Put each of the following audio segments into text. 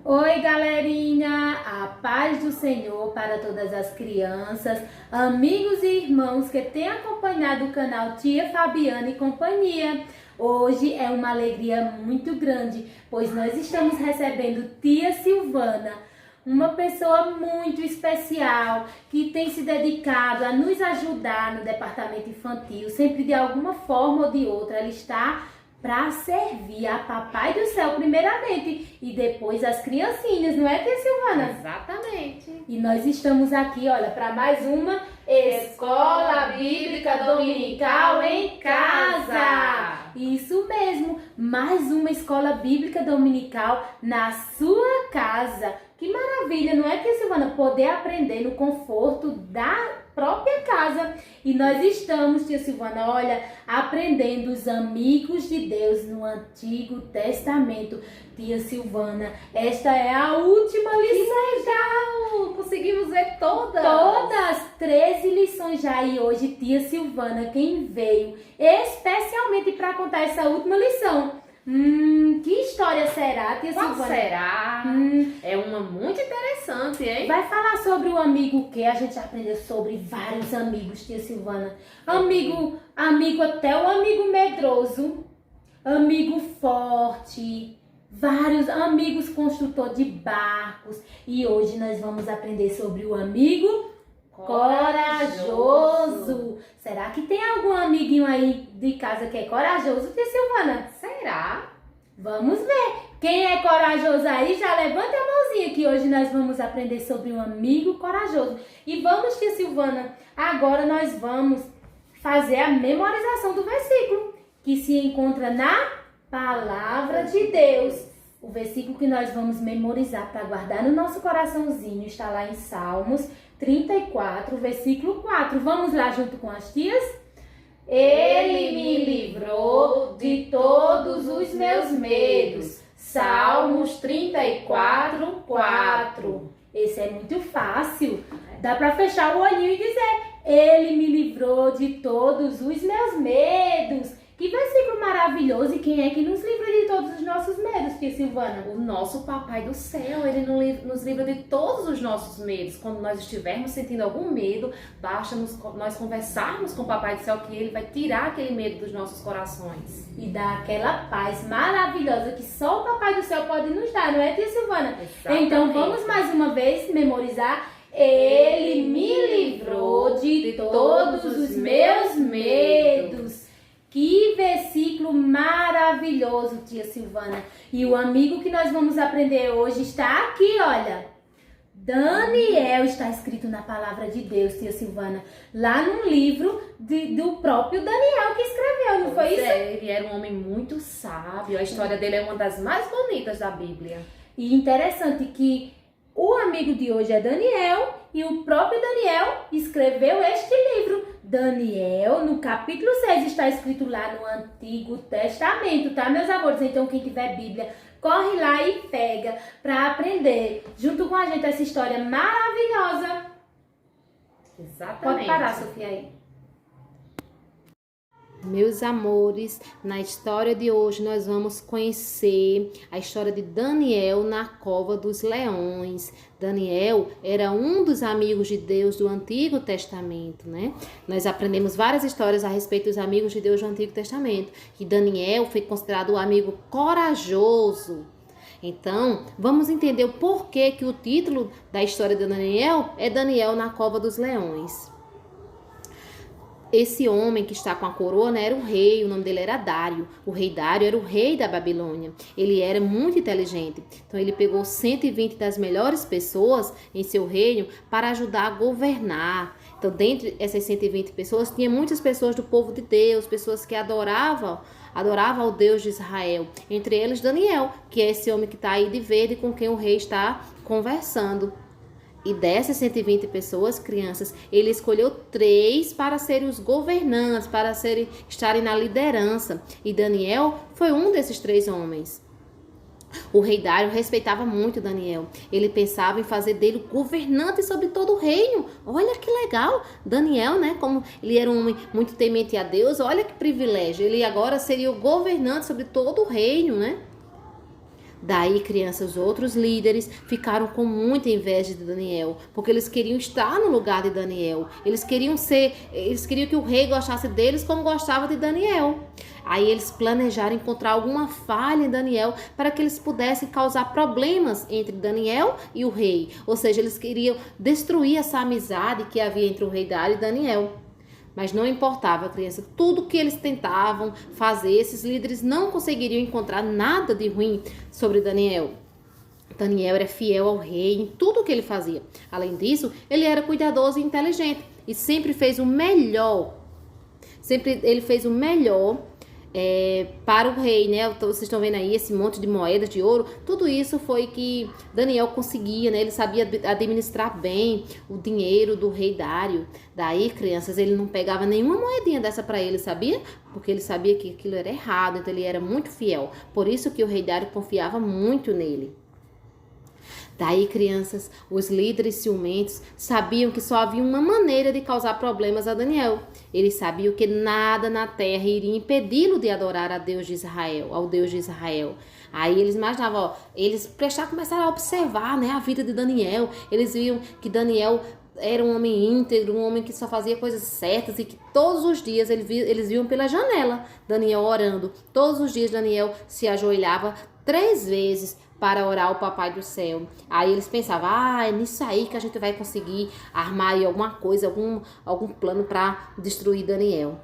Oi, galerinha! A paz do Senhor para todas as crianças, amigos e irmãos que têm acompanhado o canal Tia Fabiana e companhia. Hoje é uma alegria muito grande, pois nós estamos recebendo Tia Silvana, uma pessoa muito especial que tem se dedicado a nos ajudar no departamento infantil, sempre de alguma forma ou de outra. Ela está para servir a Papai do Céu primeiramente e depois as criancinhas, não é, Tia Silvana? Exatamente. E nós estamos aqui, olha, para mais uma Escola Bíblica Dominical em Casa. Isso mesmo, mais uma Escola Bíblica Dominical na sua casa. Que maravilha, não é, Tia Silvana? Poder aprender no conforto da própria casa. E nós estamos, Tia Silvana, olha, aprendendo os amigos de Deus no Antigo Testamento. Tia Silvana, esta é a última lição já. Conseguimos ver todas. Todas, 13 lições já. E hoje, Tia Silvana, quem veio especialmente para contar essa última lição. Que história será, Tia Qual Silvana? será? É uma muito interessante, hein? Vai falar sobre o amigo que a gente já aprendeu sobre vários amigos, Tia Silvana. Amigo até o amigo medroso, amigo forte, vários amigos construtor de barcos. E hoje nós vamos aprender sobre o amigo corajoso. Será que tem algum amiguinho aí de casa que é corajoso, Tia Silvana? Será? Vamos ver. Quem é corajoso aí, já levanta a mãozinha que hoje nós vamos aprender sobre um amigo corajoso. E vamos, Tia Silvana, agora nós vamos fazer a memorização do versículo que se encontra na Palavra de Deus. O versículo que nós vamos memorizar para guardar no nosso coraçãozinho está lá em Salmos 34, versículo 4. Vamos lá junto com as tias? Ele me livrou de todos os meus medos. Salmos 34, 4. Esse é muito fácil. Dá para fechar o olhinho e dizer: Ele me livrou de todos os meus medos. Que versículo maravilhoso! E quem é que nos livra de todos os nossos medos, Tia Silvana? O nosso Papai do Céu, ele nos livra de todos os nossos medos. Quando nós estivermos sentindo algum medo, basta nós conversarmos com o Papai do Céu que ele vai tirar aquele medo dos nossos corações. E dar aquela paz maravilhosa que só o Papai do Céu pode nos dar, não é, Tia Silvana? Exatamente. Então vamos mais uma vez memorizar. Ele me livrou de todos os meus medos. Que versículo maravilhoso, Tia Silvana. E o amigo que nós vamos aprender hoje está aqui, olha. Daniel está escrito na palavra de Deus, Tia Silvana. Lá num livro do próprio Daniel que escreveu, não foi isso? Ele era um homem muito sábio. A história dele é uma das mais bonitas da Bíblia. E interessante que o amigo de hoje é Daniel e o próprio Daniel escreveu este livro. Daniel, no capítulo 6, está escrito lá no Antigo Testamento, tá, meus amores? Então, quem tiver Bíblia, corre lá e pega para aprender junto com a gente essa história maravilhosa. Exatamente. Pode parar, Sofia, aí. Meus amores, na história de hoje nós vamos conhecer a história de Daniel na cova dos leões. Daniel era um dos amigos de Deus do Antigo Testamento, né? Nós aprendemos várias histórias a respeito dos amigos de Deus do Antigo Testamento. E Daniel foi considerado um amigo corajoso. Então, vamos entender o porquê que o título da história de Daniel é Daniel na cova dos leões. Esse homem que está com a coroa, né, era um rei, o nome dele era Dário. O rei Dário era o rei da Babilônia. Ele era muito inteligente. Então ele pegou 120 das melhores pessoas em seu reino para ajudar a governar. Então, dentre essas 120 pessoas, tinha muitas pessoas do povo de Deus, pessoas que adoravam ao Deus de Israel. Entre eles Daniel, que é esse homem que está aí de verde com quem o rei está conversando. E dessas 120 pessoas, crianças, ele escolheu 3 para serem os governantes, para estarem na liderança. E Daniel foi um desses 3 homens. O rei Dário respeitava muito Daniel. Ele pensava em fazer dele o governante sobre todo o reino. Olha que legal. Daniel, né? Como ele era um homem muito temente a Deus, olha que privilégio. Ele agora seria o governante sobre todo o reino, né? Daí, crianças, os outros líderes ficaram com muita inveja de Daniel, porque eles queriam estar no lugar de Daniel. Eles queriam que o rei gostasse deles como gostava de Daniel. Aí eles planejaram encontrar alguma falha em Daniel para que eles pudessem causar problemas entre Daniel e o rei. Ou seja, eles queriam destruir essa amizade que havia entre o rei Dário e Daniel. Mas não importava, criança, tudo que eles tentavam fazer, esses líderes não conseguiriam encontrar nada de ruim sobre Daniel. Daniel era fiel ao rei em tudo que ele fazia. Além disso, ele era cuidadoso e inteligente e sempre fez o melhor. Ele fez o melhor para o rei, né? Então, vocês estão vendo aí esse monte de moedas de ouro. Tudo isso foi que Daniel conseguia, né? Ele sabia administrar bem o dinheiro do rei Dário. Daí, crianças, ele não pegava nenhuma moedinha dessa para ele, sabia? Porque ele sabia que aquilo era errado, então ele era muito fiel. Por isso que o rei Dário confiava muito nele. Daí, crianças, os líderes ciumentos sabiam que só havia uma maneira de causar problemas a Daniel. Eles sabiam que nada na terra iria impedi-lo de adorar ao Deus de Israel. Aí eles imaginavam, eles começaram a observar, né, a vida de Daniel. Eles viam que Daniel era um homem íntegro, um homem que só fazia coisas certas e que todos os dias eles viam pela janela Daniel orando. Todos os dias Daniel se ajoelhava 3 vezes para orar ao Papai do Céu. Aí eles pensavam, é nisso aí que a gente vai conseguir armar aí alguma coisa, algum plano para destruir Daniel.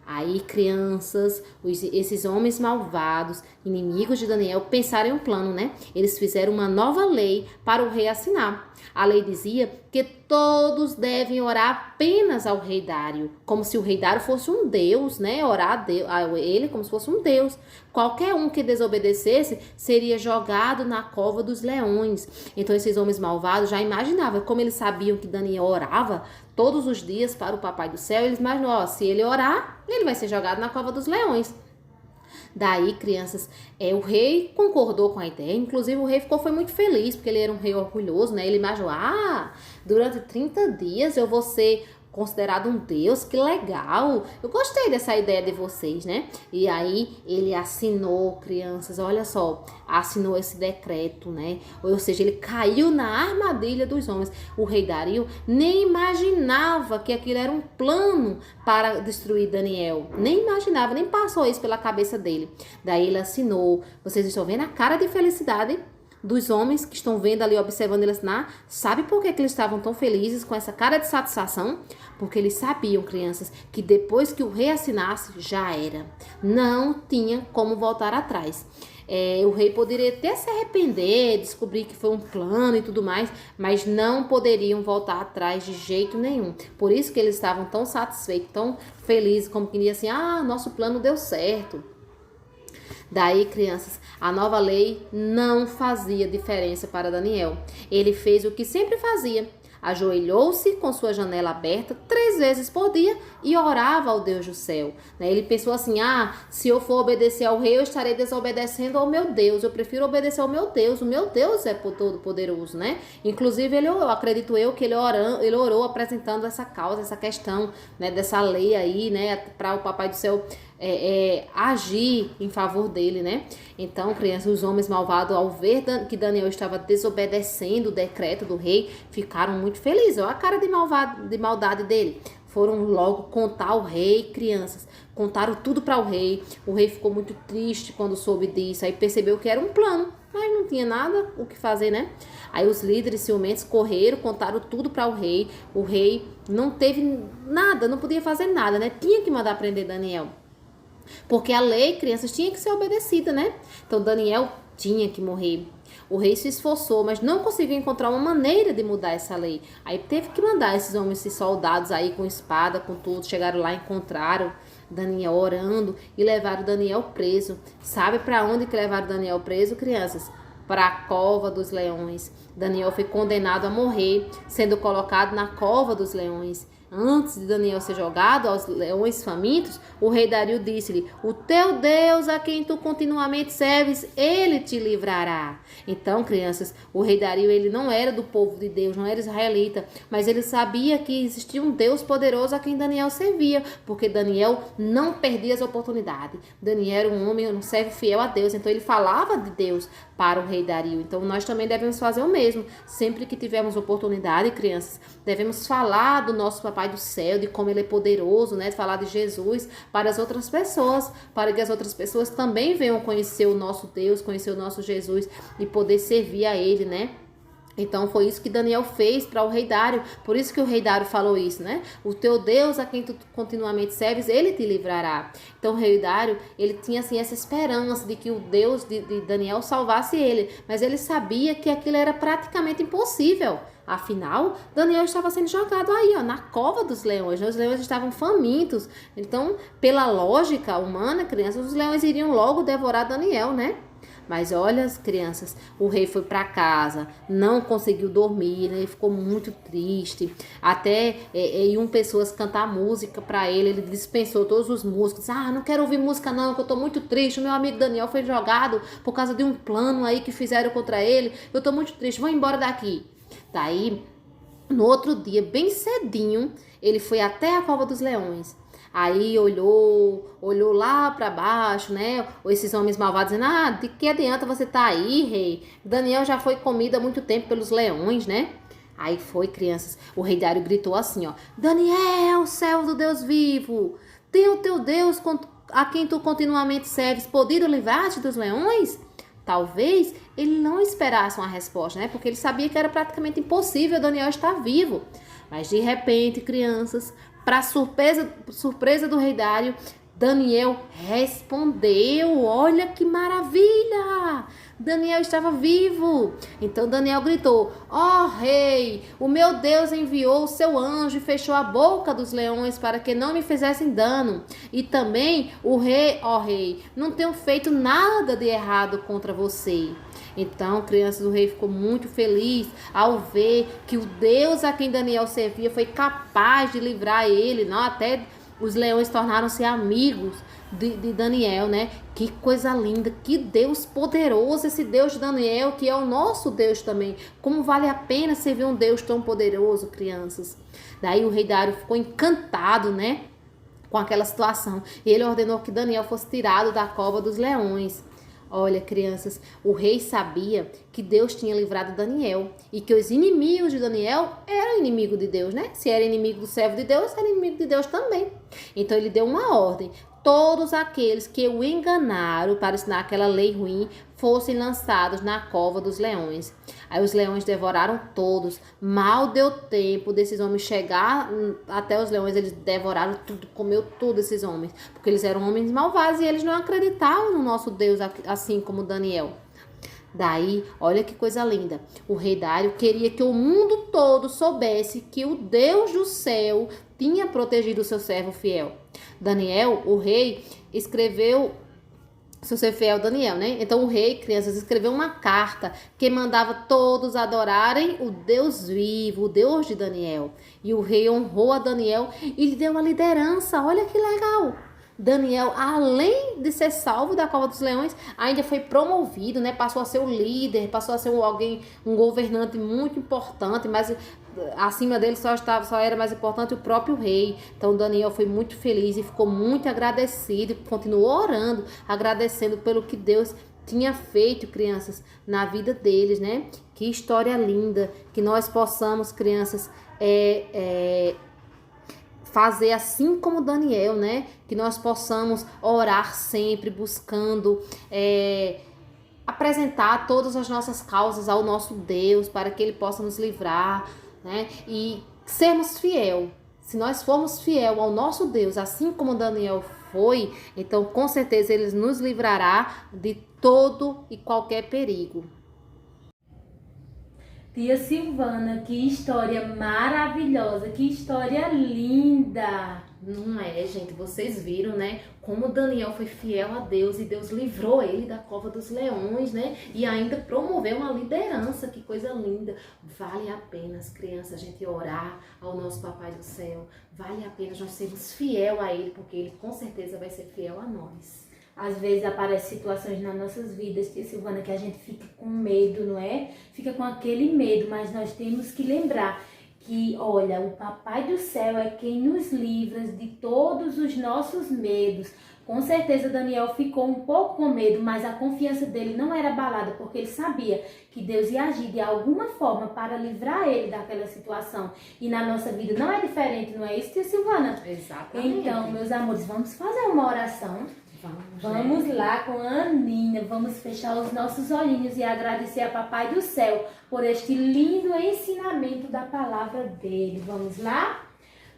Aí, crianças, esses homens malvados, inimigos de Daniel, pensaram em um plano, né? Eles fizeram uma nova lei para o rei assinar. A lei dizia que todos devem orar apenas ao rei Dário, como se o rei Dário fosse um deus, né? Orar a ele como se fosse um deus. Qualquer um que desobedecesse seria jogado na cova dos leões. Então, esses homens malvados já imaginavam, como eles sabiam que Daniel orava todos os dias para o Papai do Céu, eles imaginavam, se ele orar, ele vai ser jogado na cova dos leões. Daí, crianças, o rei concordou com a ideia, inclusive o rei foi muito feliz, porque ele era um rei orgulhoso, né? Ele imaginou, durante 30 dias eu vou ser considerado um deus, que legal, eu gostei dessa ideia de vocês, né? E aí ele assinou, crianças, olha só, assinou esse decreto, né? Ou seja, ele caiu na armadilha dos homens. O rei Dario nem imaginava que aquilo era um plano para destruir Daniel, nem imaginava, nem passou isso pela cabeça dele. Daí ele assinou, vocês estão vendo a cara de felicidade dos homens que estão vendo ali, observando ele assinar. Sabe por que eles estavam tão felizes, com essa cara de satisfação? Porque eles sabiam, crianças, que depois que o rei assinasse, já era. Não tinha como voltar atrás. O rei poderia até se arrepender, descobrir que foi um plano e tudo mais, mas não poderiam voltar atrás de jeito nenhum. Por isso que eles estavam tão satisfeitos, tão felizes, como que assim, nosso plano deu certo. Daí, crianças, a nova lei não fazia diferença para Daniel. Ele fez o que sempre fazia. Ajoelhou-se com sua janela aberta 3 vezes por dia e orava ao Deus do céu. Ele pensou assim, se eu for obedecer ao rei, eu estarei desobedecendo ao meu Deus. Eu prefiro obedecer ao meu Deus. O meu Deus é todo poderoso, né? Inclusive, acredito que ele orou apresentando essa causa, essa questão, né, dessa lei aí, né, para o Papai do Céu agir em favor dele, né? Então, crianças, os homens malvados, ao ver que Daniel estava desobedecendo o decreto do rei, ficaram muito felizes. Olha a cara de maldade dele. Foram logo contar ao rei, crianças. Contaram tudo para o rei. O rei ficou muito triste quando soube disso. Aí percebeu que era um plano, mas não tinha nada o que fazer, né? Aí os líderes ciumentos correram, contaram tudo para o rei. O rei não teve nada, não podia fazer nada, né? Tinha que mandar prender Daniel. Porque a lei, crianças, tinha que ser obedecida, né? Então, Daniel tinha que morrer. O rei se esforçou, mas não conseguiu encontrar uma maneira de mudar essa lei. Aí teve que mandar esses homens, esses soldados aí com espada, com tudo. Chegaram lá, encontraram Daniel orando e levaram Daniel preso. Sabe para onde que levaram Daniel preso, crianças? Para a cova dos leões. Daniel foi condenado a morrer, sendo colocado na cova dos leões. Antes de Daniel ser jogado aos leões famintos, o rei Dario disse-lhe: o teu Deus, a quem tu continuamente serves, ele te livrará. Então, crianças, o rei Dario, ele não era do povo de Deus, não era israelita, mas ele sabia que existia um Deus poderoso a quem Daniel servia, porque Daniel não perdia as oportunidades. Daniel era um homem, um servo fiel a Deus, então ele falava de Deus para o rei Dario. Então, nós também devemos fazer o mesmo. Sempre que tivermos oportunidade, crianças, devemos falar do nosso Papai do céu, de como ele é poderoso, né? De falar de Jesus para as outras pessoas, para que as outras pessoas também venham conhecer o nosso Deus, conhecer o nosso Jesus e poder servir a ele, né? Então foi isso que Daniel fez para o rei Dário. Por isso que o rei Dário falou isso, né? O teu Deus a quem tu continuamente serves, ele te livrará. Então o rei Dário, ele tinha assim essa esperança de que o Deus de Daniel salvasse ele. Mas ele sabia que aquilo era praticamente impossível. Afinal, Daniel estava sendo jogado aí, ó, na cova dos leões. Os leões estavam famintos. Então, pela lógica humana, crianças, os leões iriam logo devorar Daniel, né? Mas olha, as crianças, o rei foi para casa, não conseguiu dormir, né? Ele ficou muito triste. Até iam pessoas cantar música para ele, ele dispensou todos os músicos. Ah, não quero ouvir música não, que eu tô muito triste. O meu amigo Daniel foi jogado por causa de um plano aí que fizeram contra ele. Eu tô muito triste, vou embora daqui. Daí, no outro dia, bem cedinho, ele foi até a cova dos leões. Aí olhou lá para baixo, né? Esses homens malvados dizendo: ah, de que adianta você tá aí, rei? Daniel já foi comido há muito tempo pelos leões, né? Aí foi, crianças, o rei Dário gritou assim, ó: Daniel, servo do Deus vivo, tem o teu Deus a quem tu continuamente serves podido livrar-te dos leões? Talvez ele não esperasse uma resposta, né? Porque ele sabia que era praticamente impossível Daniel estar vivo. Mas de repente, crianças, para surpresa do rei Dário, Daniel respondeu. Olha que maravilha! Daniel estava vivo. Então Daniel gritou: ó rei, o meu Deus enviou o seu anjo e fechou a boca dos leões para que não me fizessem dano. E também o rei, ó rei, não tenho feito nada de errado contra você. Então, crianças, o rei ficou muito feliz ao ver que o Deus a quem Daniel servia foi capaz de livrar ele, não? Até os leões tornaram-se amigos de Daniel, né? Que coisa linda, que Deus poderoso esse Deus de Daniel, que é o nosso Deus também. Como vale a pena servir um Deus tão poderoso, crianças? Daí o rei Dário ficou encantado, né? Com aquela situação. E ele ordenou que Daniel fosse tirado da cova dos leões. Olha, crianças, o rei sabia que Deus tinha livrado Daniel e que os inimigos de Daniel eram inimigos de Deus, né? Se era inimigo do servo de Deus, era inimigo de Deus também. Então ele deu uma ordem: todos aqueles que o enganaram para ensinar aquela lei ruim fossem lançados na cova dos leões. Aí os leões devoraram todos. Mal deu tempo desses homens chegar até os leões, eles devoraram tudo, comeu tudo esses homens, porque eles eram homens malvados e eles não acreditavam no nosso Deus assim como Daniel. Daí, olha que coisa linda. O rei Dário queria que o mundo todo soubesse que o Deus do céu tinha protegido o seu servo fiel. Daniel, o rei, escreveu seu ser fiel Daniel, né? Então o rei, crianças, escreveu uma carta que mandava todos adorarem o Deus vivo, o Deus de Daniel. E o rei honrou a Daniel e lhe deu a liderança. Olha que legal! Daniel, além de ser salvo da cova dos leões, ainda foi promovido, né? Passou a ser o líder, passou a ser um governante muito importante, mas acima dele só era mais importante o próprio rei. Então Daniel foi muito feliz e ficou muito agradecido, continuou orando, agradecendo pelo que Deus tinha feito, crianças, na vida deles, né? Que história linda, que nós possamos, crianças, fazer assim como Daniel, né? Que nós possamos orar sempre buscando apresentar todas as nossas causas ao nosso Deus para que Ele possa nos livrar, né? E sermos fiel. Se nós formos fiel ao nosso Deus, assim como Daniel foi, então com certeza Ele nos livrará de todo e qualquer perigo. Tia Silvana, que história maravilhosa, que história linda. Não é, gente? Vocês viram, né? Como Daniel foi fiel a Deus e Deus livrou ele da cova dos leões, né? E ainda promoveu uma liderança. Que coisa linda. Vale a pena, as crianças, a gente orar ao nosso Papai do Céu. Vale a pena nós sermos fiel a Ele, porque Ele com certeza vai ser fiel a nós. Às vezes aparecem situações nas nossas vidas, tia Silvana, que a gente fica com medo, não é? Fica com aquele medo, mas nós temos que lembrar que, olha, o Papai do Céu é quem nos livra de todos os nossos medos. Com certeza Daniel ficou um pouco com medo, mas a confiança dele não era abalada, porque ele sabia que Deus ia agir de alguma forma para livrar ele daquela situação. E na nossa vida não é diferente, não é isso, tia Silvana? Exatamente. Então, meus amores, vamos fazer uma oração. Vamos lá com a Aninha, vamos fechar os nossos olhinhos e agradecer a Papai do Céu por este lindo ensinamento da palavra dele. Vamos lá?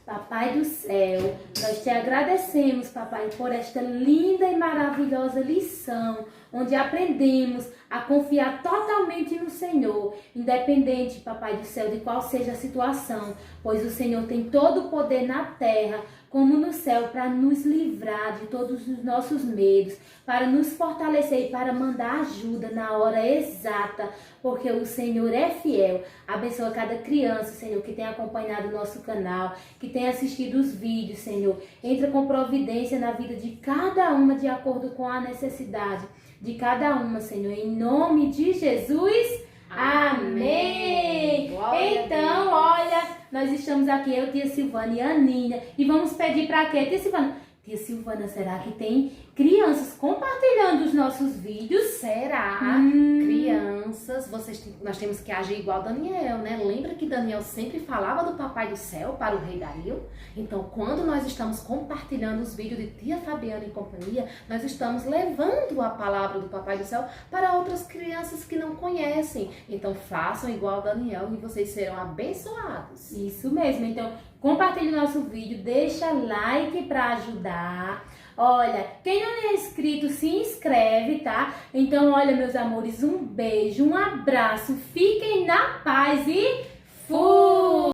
Papai do Céu, nós te agradecemos, Papai, por esta linda e maravilhosa lição, onde aprendemos a confiar totalmente no Senhor, independente, Papai do Céu, de qual seja a situação, pois o Senhor tem todo o poder na terra, como no céu, para nos livrar de todos os nossos medos, para nos fortalecer e para mandar ajuda na hora exata, porque o Senhor é fiel. Abençoa cada criança, Senhor, que tem acompanhado o nosso canal, que tem assistido os vídeos, Senhor. Entra com providência na vida de cada uma, de acordo com a necessidade de cada uma, Senhor. Em nome de Jesus, amém. Então, olha, nós estamos aqui, eu, tia Silvana e a Aninha, e vamos pedir para quê, tia Silvana? Tia Silvana, será que tem crianças compartilhando os nossos vídeos? Será? Crianças, nós temos que agir igual Daniel, né? Lembra que Daniel sempre falava do Papai do Céu para o rei Dario? Então, quando nós estamos compartilhando os vídeos de tia Fabiana e companhia, nós estamos levando a palavra do Papai do Céu para outras crianças que não conhecem. Então, façam igual Daniel e vocês serão abençoados. Isso mesmo, então compartilhe o nosso vídeo, deixa like para ajudar. Olha, quem não é inscrito, se inscreve, tá? Então, olha, meus amores, um beijo, um abraço, fiquem na paz e fui!